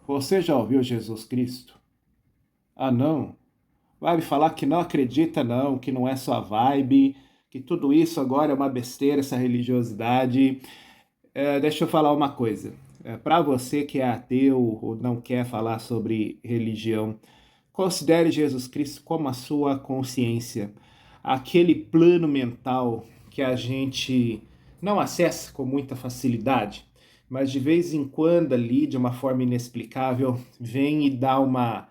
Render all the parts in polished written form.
Você já ouviu Jesus Cristo? Ah, não? Vai me falar que não acredita, não, que não é sua vibe, que tudo isso agora é uma besteira, essa religiosidade. Deixa eu falar uma coisa. Para você que é ateu ou não quer falar sobre religião, considere Jesus Cristo como a sua consciência, aquele plano mental que a gente não acessa com muita facilidade, mas de vez em quando ali, de uma forma inexplicável, vem e dá uma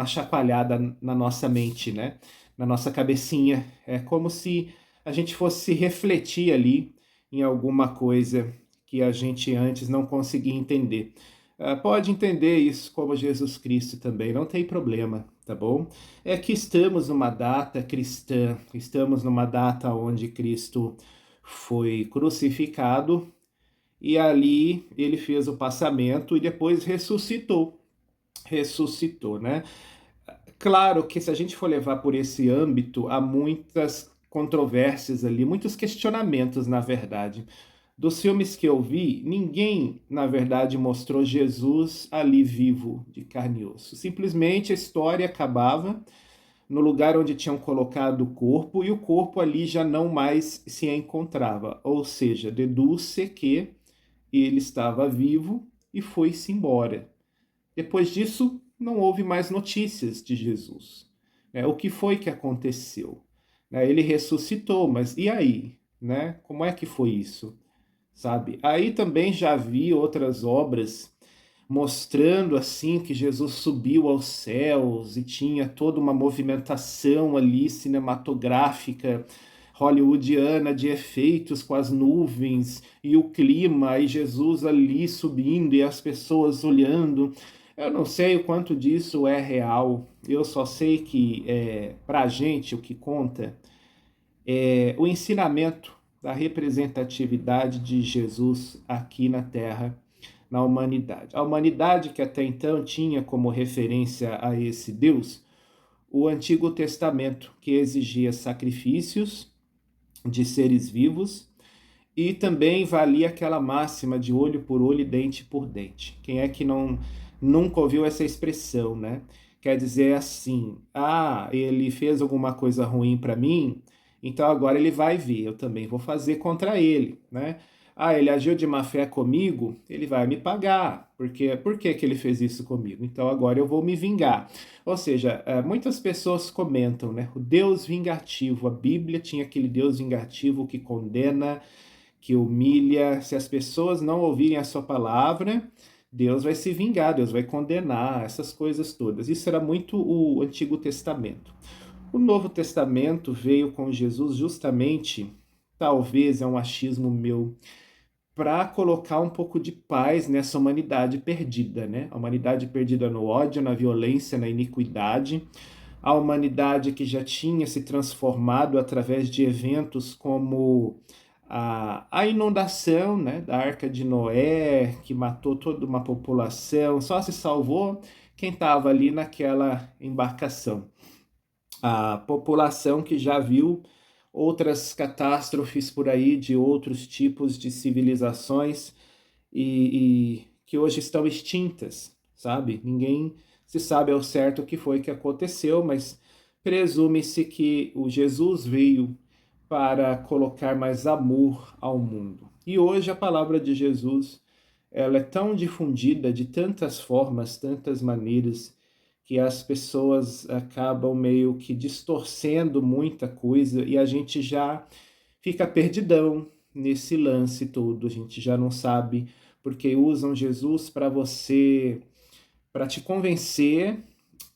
chacoalhada na nossa mente, né? Na nossa cabecinha. É como se a gente fosse refletir ali em alguma coisa que a gente antes não conseguia entender. Pode entender isso como Jesus Cristo também, não tem problema, tá bom? É que estamos numa data cristã, estamos numa data onde Cristo foi crucificado e ali ele fez o passamento e depois ressuscitou. Ressuscitou, né? Claro que se a gente for levar por esse âmbito, há muitas controvérsias ali, muitos questionamentos, na verdade. Dos filmes que eu vi, ninguém, na verdade, mostrou Jesus ali vivo, de carne e osso. Simplesmente a história acabava no lugar onde tinham colocado o corpo e o corpo ali já não mais se encontrava. Ou seja, deduz-se que ele estava vivo e foi-se embora. Depois disso, não houve mais notícias de Jesus. O que foi que aconteceu? Ele ressuscitou, mas e aí? Como é que foi isso? Sabe? Aí também já vi outras obras mostrando assim que Jesus subiu aos céus e tinha toda uma movimentação ali cinematográfica hollywoodiana de efeitos com as nuvens e o clima e Jesus ali subindo e as pessoas olhando. Eu não sei o quanto disso é real. Eu só sei que para a gente o que conta é o ensinamento da representatividade de Jesus aqui na Terra, na humanidade. A humanidade que até então tinha como referência a esse Deus o Antigo Testamento, que exigia sacrifícios de seres vivos e também valia aquela máxima de olho por olho e dente por dente. Quem é que não nunca ouviu essa expressão, né? Quer dizer assim: ah, ele fez alguma coisa ruim para mim, então agora ele vai ver, eu também vou fazer contra ele, né? Ah, ele agiu de má fé comigo, ele vai me pagar. Porque, por que que ele fez isso comigo? Então agora eu vou me vingar. Ou seja, muitas pessoas comentam, né? O Deus vingativo, a Bíblia tinha aquele Deus vingativo que condena, que humilha. Se as pessoas não ouvirem a sua palavra, Deus vai se vingar, Deus vai condenar, essas coisas todas. Isso era muito o Antigo Testamento. O Novo Testamento veio com Jesus justamente, talvez é um achismo meu, para colocar um pouco de paz nessa humanidade perdida, né? A humanidade perdida no ódio, na violência, na iniquidade, a humanidade que já tinha se transformado através de eventos como a inundação, né, da Arca de Noé, que matou toda uma população, só se salvou quem estava ali naquela embarcação. A população que já viu outras catástrofes por aí de outros tipos de civilizações e que hoje estão extintas, sabe? Ninguém se sabe ao certo o que foi que aconteceu, mas presume-se que o Jesus veio para colocar mais amor ao mundo. E hoje a palavra de Jesus, ela é tão difundida de tantas formas, tantas maneiras, que as pessoas acabam meio que distorcendo muita coisa e a gente já fica perdidão nesse lance todo. A gente já não sabe porque usam Jesus para você, para te convencer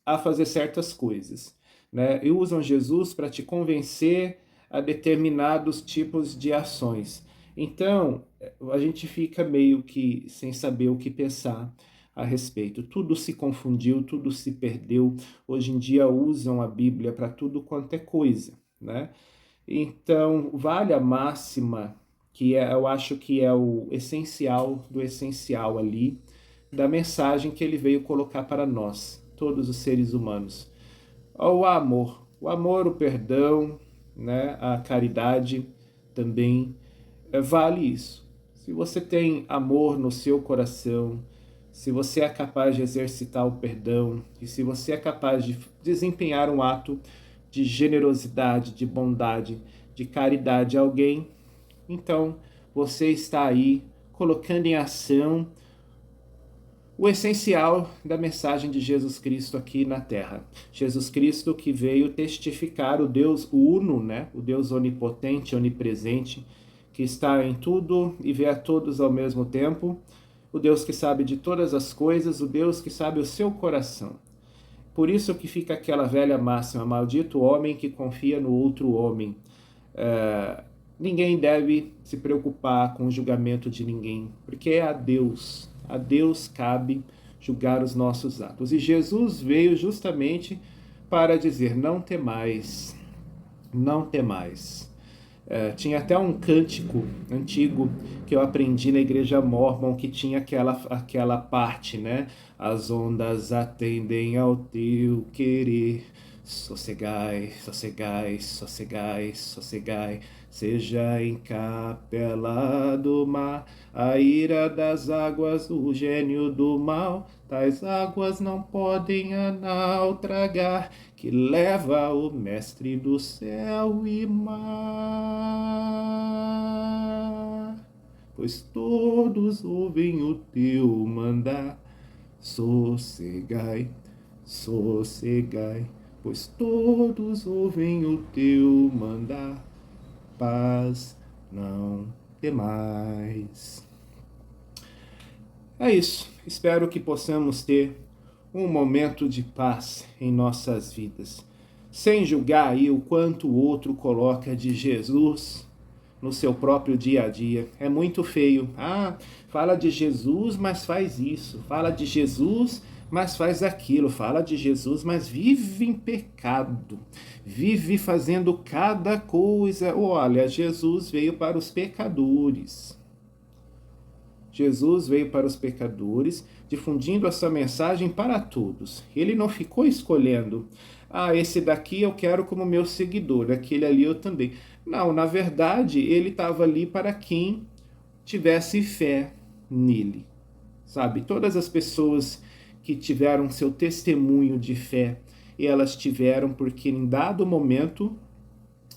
a fazer certas coisas, né? E usam Jesus para te convencer a determinados tipos de ações. Então, a gente fica meio que sem saber o que pensar a respeito. Tudo se confundiu, tudo se perdeu. Hoje em dia usam a Bíblia para tudo quanto é coisa, né? Então, vale a máxima que eu acho que é o essencial do essencial ali, da mensagem que ele veio colocar para nós, todos os seres humanos. O amor, o perdão, né, a caridade também vale isso. Se você tem amor no seu coração, se você é capaz de exercitar o perdão e se você é capaz de desempenhar um ato de generosidade, de bondade, de caridade a alguém, então você está aí colocando em ação o essencial da mensagem de Jesus Cristo aqui na Terra. Jesus Cristo que veio testificar o Deus uno, né? O Deus onipotente, onipresente, que está em tudo e vê a todos ao mesmo tempo, o Deus que sabe de todas as coisas, o Deus que sabe o seu coração. Por isso que fica aquela velha máxima, maldito o homem que confia no outro homem. Ninguém deve se preocupar com o julgamento de ninguém, porque é a Deus cabe julgar os nossos atos. E Jesus veio justamente para dizer, não temais, não temais. Tinha até um cântico antigo que eu aprendi na igreja Mormon que tinha aquela parte, né? As ondas atendem ao teu querer, sossegai, sossegai, sossegai, sossegai, seja em capela do mar, a ira das águas, o gênio do mal, tais águas não podem tragar, que leva o mestre do céu e mar. Pois todos ouvem o teu mandar, sossegai, sossegai, pois todos ouvem o teu mandar, paz não temais. É isso, espero que possamos ter um momento de paz em nossas vidas, sem julgar aí o quanto o outro coloca de Jesus no seu próprio dia a dia. É muito feio. Fala de Jesus, mas faz isso. Fala de Jesus, mas faz aquilo. Fala de Jesus, mas vive em pecado. Vive fazendo cada coisa. Olha, Jesus veio para os pecadores. Jesus veio para os pecadores, difundindo a sua mensagem para todos. Ele não ficou escolhendo, esse daqui eu quero como meu seguidor, aquele ali eu também. Não, na verdade, ele estava ali para quem tivesse fé nele, sabe? Todas as pessoas que tiveram seu testemunho de fé, elas tiveram porque em dado momento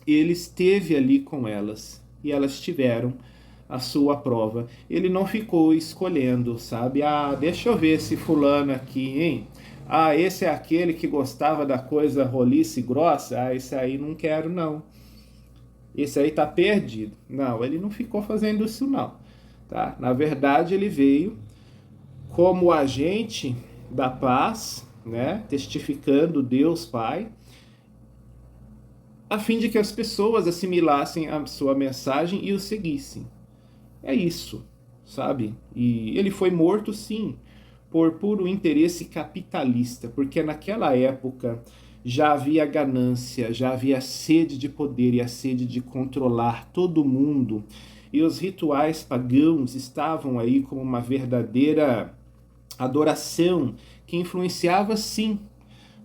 ele esteve ali com elas e elas tiveram a sua prova. Ele não ficou escolhendo, sabe? Deixa eu ver esse fulano aqui, hein? Esse é aquele que gostava da coisa roliça e grossa. Esse aí não quero, não. Esse aí tá perdido. Não, ele não ficou fazendo isso, não. Tá? Na verdade, ele veio como agente da paz, né? Testificando Deus Pai, a fim de que as pessoas assimilassem a sua mensagem e o seguissem. É isso, sabe? E ele foi morto, sim, por puro interesse capitalista, porque naquela época já havia ganância, já havia sede de poder e a sede de controlar todo mundo. E os rituais pagãos estavam aí como uma verdadeira adoração que influenciava, sim,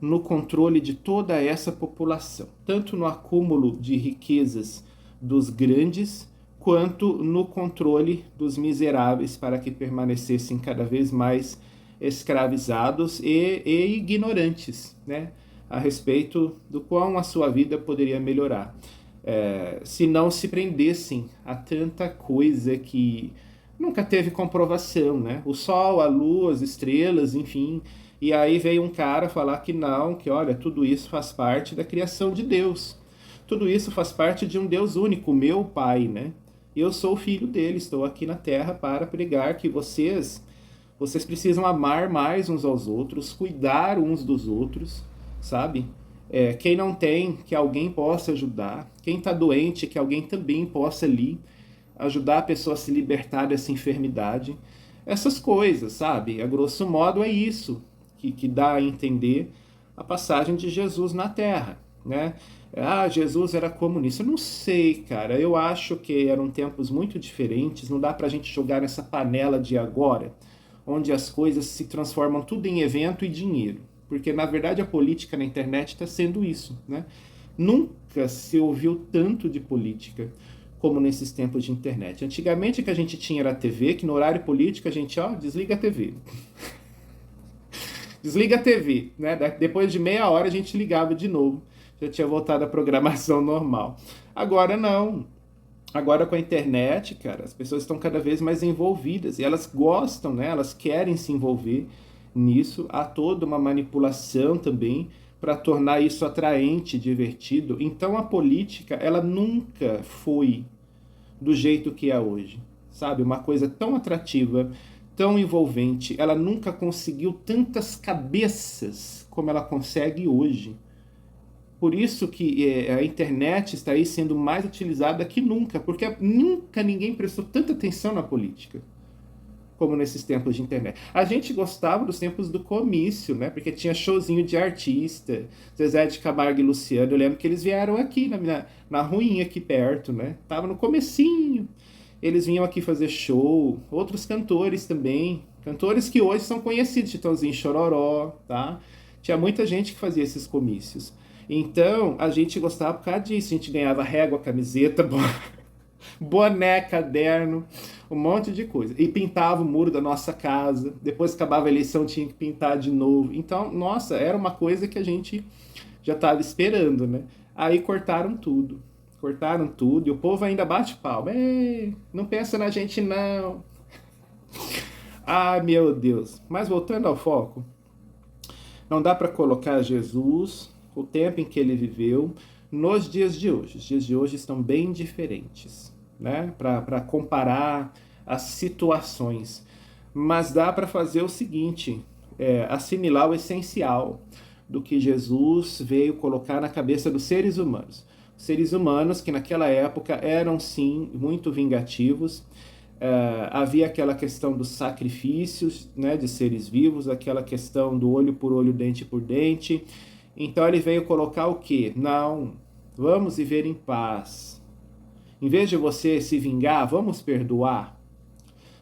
no controle de toda essa população, tanto no acúmulo de riquezas dos grandes, quanto no controle dos miseráveis, para que permanecessem cada vez mais escravizados e ignorantes, né, a respeito do quão a sua vida poderia melhorar, se não se prendessem a tanta coisa que nunca teve comprovação, né? O sol, a lua, as estrelas, enfim. E aí veio um cara falar que não, que olha, tudo isso faz parte da criação de Deus. Tudo isso faz parte de um Deus único, meu Pai, né? Eu sou o filho dele, estou aqui na Terra para pregar que vocês precisam amar mais uns aos outros, cuidar uns dos outros, sabe? Quem não tem, que alguém possa ajudar. Quem está doente, que alguém também possa ali ajudar a pessoa a se libertar dessa enfermidade. Essas coisas, sabe? A grosso modo é isso que dá a entender a passagem de Jesus na Terra, né? Jesus era comunista. Eu não sei, cara. Eu acho que eram tempos muito diferentes. Não dá pra gente jogar nessa panela de agora, onde as coisas se transformam tudo em evento e dinheiro. Porque, na verdade, a política na internet está sendo isso, né? Nunca se ouviu tanto de política como nesses tempos de internet. Antigamente o que a gente tinha era a TV, que no horário político a gente, desliga a TV. Desliga a TV, né? Depois de meia hora a gente ligava de novo. Já tinha voltado à programação normal. Agora não. Agora com a internet, cara, as pessoas estão cada vez mais envolvidas e elas gostam, né? Elas querem se envolver nisso. Há toda uma manipulação também para tornar isso atraente, divertido. Então a política, ela nunca foi do jeito que é hoje, sabe? Uma coisa tão atrativa, tão envolvente. Ela nunca conseguiu tantas cabeças como ela consegue hoje. Por isso que a internet está aí sendo mais utilizada que nunca, porque nunca ninguém prestou tanta atenção na política como nesses tempos de internet. A gente gostava dos tempos do comício, né? Porque tinha showzinho de artista, Zezé de Camargo e Luciano. Eu lembro que eles vieram aqui na ruinha aqui perto, né? Tava no comecinho. Eles vinham aqui fazer show. Outros cantores também. Cantores que hoje são conhecidos, Chitãozinho Chororó, tá? Tinha muita gente que fazia esses comícios. Então, a gente gostava por causa disso. A gente ganhava régua, camiseta, boné, caderno, um monte de coisa. E pintava o muro da nossa casa. Depois que acabava a eleição, tinha que pintar de novo. Então, nossa, era uma coisa que a gente já estava esperando, né? Aí cortaram tudo. Cortaram tudo e o povo ainda bate palma. Não pensa na gente, não. Ai, meu Deus. Mas voltando ao foco, não dá para colocar Jesus, o tempo em que ele viveu, nos dias de hoje. Os dias de hoje estão bem diferentes, né? Para comparar as situações. Mas dá para fazer o seguinte, assimilar o essencial do que Jesus veio colocar na cabeça dos seres humanos. Os seres humanos que naquela época eram sim muito vingativos. Havia aquela questão dos sacrifícios, né, de seres vivos, aquela questão do olho por olho, dente por dente. Então ele veio colocar o quê? Não, vamos viver em paz. Em vez de você se vingar, vamos perdoar.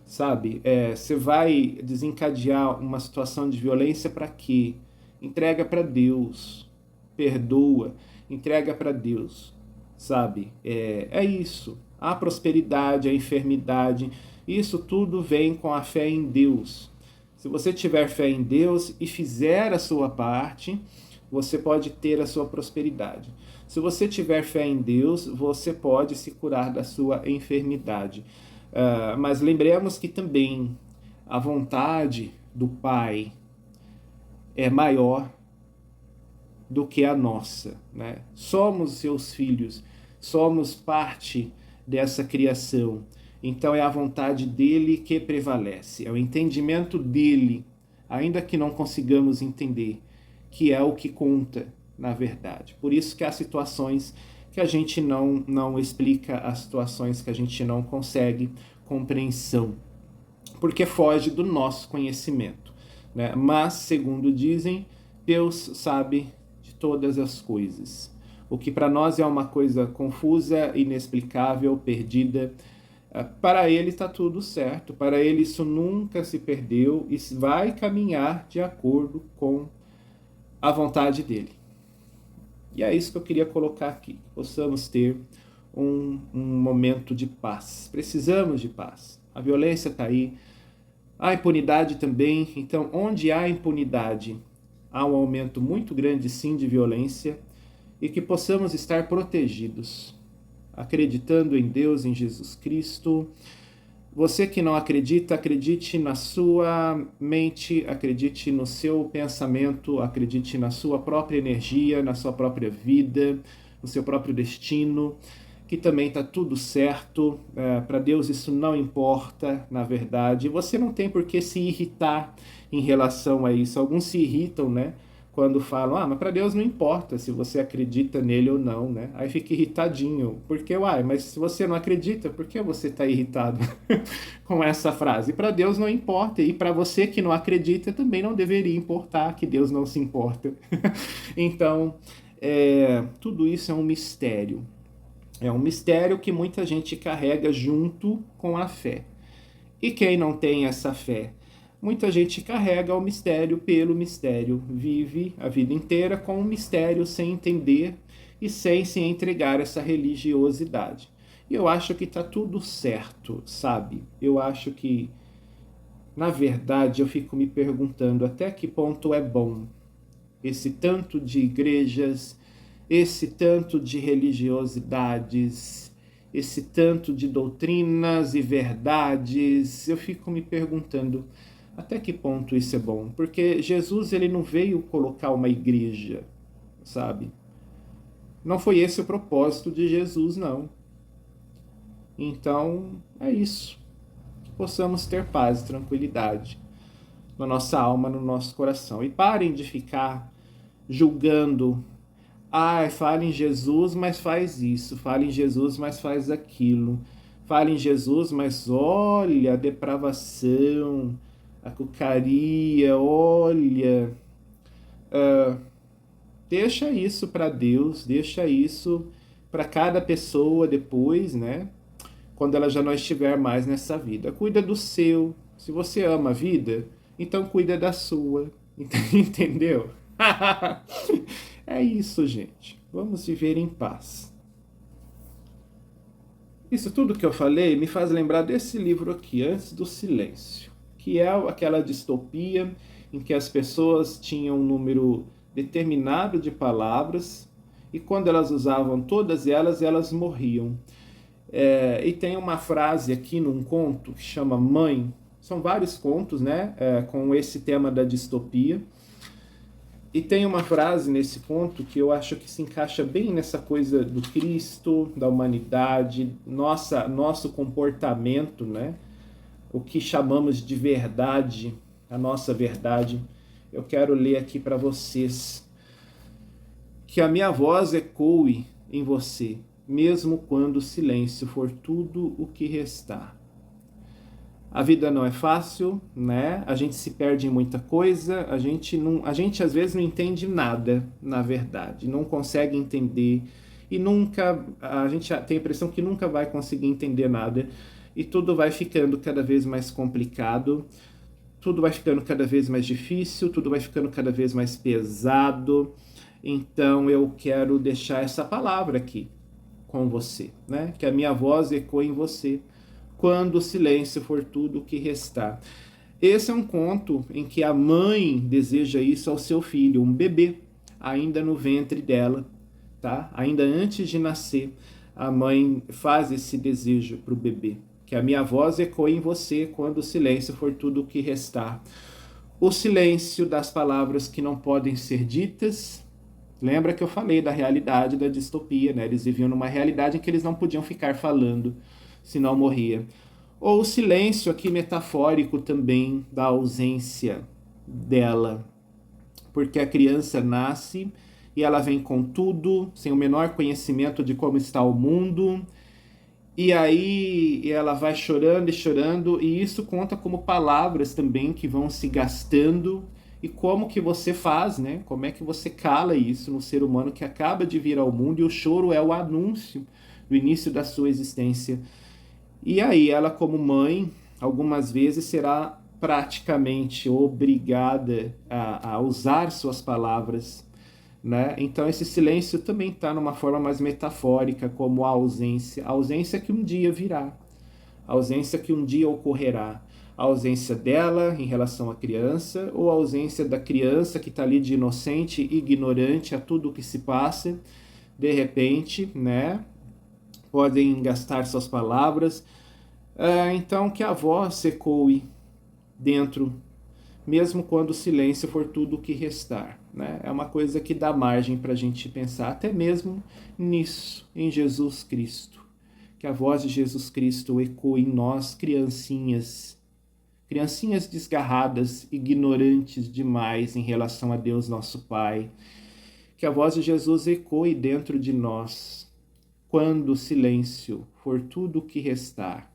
Sabe? Você vai desencadear uma situação de violência para quê? Entrega para Deus. Perdoa. Entrega para Deus. Sabe? É isso. A prosperidade, a enfermidade, isso tudo vem com a fé em Deus. Se você tiver fé em Deus e fizer a sua parte, você pode ter a sua prosperidade. Se você tiver fé em Deus, você pode se curar da sua enfermidade. Mas lembremos que também a vontade do Pai é maior do que a nossa, né? Somos seus filhos, somos parte dessa criação. Então é a vontade dele que prevalece, é o entendimento dele, ainda que não consigamos entender, que é o que conta, na verdade. Por isso que há situações que a gente não explica, as situações que a gente não consegue compreensão, porque foge do nosso conhecimento, né? Mas, segundo dizem, Deus sabe de todas as coisas. O que para nós é uma coisa confusa, inexplicável, perdida, para ele está tudo certo. Para ele isso nunca se perdeu e vai caminhar de acordo com a vontade dele. E é isso que eu queria colocar aqui. Possamos ter um momento de paz. Precisamos de paz. A violência está aí. A impunidade também. Então, onde há impunidade, há um aumento muito grande, sim, de violência. E que possamos estar protegidos, acreditando em Deus, em Jesus Cristo. Você que não acredita, acredite na sua mente, acredite no seu pensamento, acredite na sua própria energia, na sua própria vida, no seu próprio destino, que também está tudo certo. Para Deus isso não importa, na verdade. Você não tem por que se irritar em relação a isso. Alguns se irritam, né? Quando falam, mas para Deus não importa se você acredita nele ou não, né? Aí fica irritadinho, porque, mas se você não acredita, por que você está irritado com essa frase? Para Deus não importa, e para você que não acredita também não deveria importar, que Deus não se importa. Então, tudo isso é um mistério. É um mistério que muita gente carrega junto com a fé. E quem não tem essa fé? Muita gente carrega o mistério pelo mistério, vive a vida inteira com o mistério sem entender e sem se entregar a essa religiosidade. E eu acho que está tudo certo, sabe? Eu acho que, na verdade, eu fico me perguntando até que ponto é bom esse tanto de igrejas, esse tanto de religiosidades, esse tanto de doutrinas e verdades. Eu fico me perguntando até que ponto isso é bom, porque Jesus ele não veio colocar uma igreja, sabe? Não foi esse o propósito de Jesus, não. Então, é isso. Que possamos ter paz e tranquilidade na nossa alma, no nosso coração. E parem de ficar julgando. Ah, fala em Jesus, mas faz isso. Fala em Jesus, mas faz aquilo. Fala em Jesus, mas olha a depravação, a cucaria, olha. Deixa isso para Deus, deixa isso para cada pessoa depois, né? Quando ela já não estiver mais nessa vida. Cuida do seu. Se você ama a vida, então cuida da sua. Entendeu? É isso, gente. Vamos viver em paz. Isso tudo que eu falei me faz lembrar desse livro aqui, Antes do Silêncio, que é aquela distopia em que as pessoas tinham um número determinado de palavras e quando elas usavam todas elas, elas morriam. E tem uma frase aqui num conto que chama Mãe. São vários contos, né, com esse tema da distopia. E tem uma frase nesse conto que eu acho que se encaixa bem nessa coisa do Cristo, da humanidade, nosso comportamento, né? O que chamamos de verdade, a nossa verdade. Eu quero ler aqui para vocês. Que a minha voz ecoe em você, mesmo quando o silêncio for tudo o que restar. A vida não é fácil, né? A gente se perde em muita coisa, a gente às vezes não entende nada, na verdade, não consegue entender e a gente tem a impressão que nunca vai conseguir entender nada e tudo vai ficando cada vez mais complicado, tudo vai ficando cada vez mais difícil, tudo vai ficando cada vez mais pesado. Então eu quero deixar essa palavra aqui com você, né? Que a minha voz ecoe em você quando o silêncio for tudo o que restar. Esse é um conto em que a mãe deseja isso ao seu filho, um bebê, ainda no ventre dela, tá? Ainda antes de nascer, a mãe faz esse desejo para o bebê. Que a minha voz ecoe em você quando o silêncio for tudo o que restar. O silêncio das palavras que não podem ser ditas. Lembra que eu falei da realidade da distopia, né? Eles viviam numa realidade em que eles não podiam ficar falando, senão morria. Ou o silêncio aqui metafórico também da ausência dela, porque a criança nasce e ela vem com tudo, sem o menor conhecimento de como está o mundo, e aí ela vai chorando e chorando, e isso conta como palavras também que vão se gastando, e como que você faz, né? Como é que você cala isso no ser humano que acaba de vir ao mundo, e o choro é o anúncio do início da sua existência. E aí ela, como mãe, algumas vezes será praticamente obrigada a usar suas palavras, né? Então esse silêncio também está numa forma mais metafórica, como a ausência que um dia virá, a ausência que um dia ocorrerá, a ausência dela em relação à criança, ou a ausência da criança que está ali de inocente, ignorante a tudo o que se passa, de repente, né? Podem gastar suas palavras. Então que a voz ecoe dentro, mesmo quando o silêncio for tudo o que restar, né? É uma coisa que dá margem para a gente pensar até mesmo nisso, em Jesus Cristo. Que a voz de Jesus Cristo ecoe em nós, criancinhas desgarradas, ignorantes demais em relação a Deus nosso Pai. Que a voz de Jesus ecoe dentro de nós, quando o silêncio for tudo o que restar.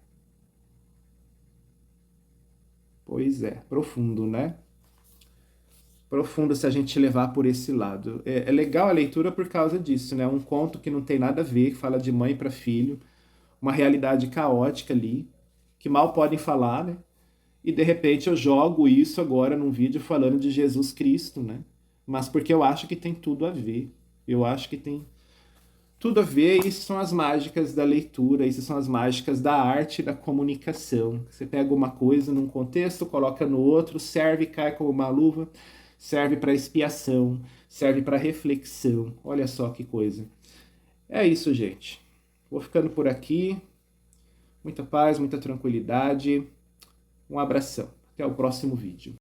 Pois é, profundo, né? Profundo se a gente levar por esse lado. É legal a leitura por causa disso, né? Um conto que não tem nada a ver, que fala de mãe para filho, uma realidade caótica ali, que mal podem falar, né? E de repente eu jogo isso agora num vídeo falando de Jesus Cristo, né? Mas porque eu acho que tem tudo a ver. Eu acho que tem tudo a ver, isso são as mágicas da leitura, isso são as mágicas da arte da comunicação. Você pega uma coisa num contexto, coloca no outro, serve, cai como uma luva, serve para expiação, serve para reflexão. Olha só que coisa. É isso, gente. Vou ficando por aqui. Muita paz, muita tranquilidade. Um abração. Até o próximo vídeo.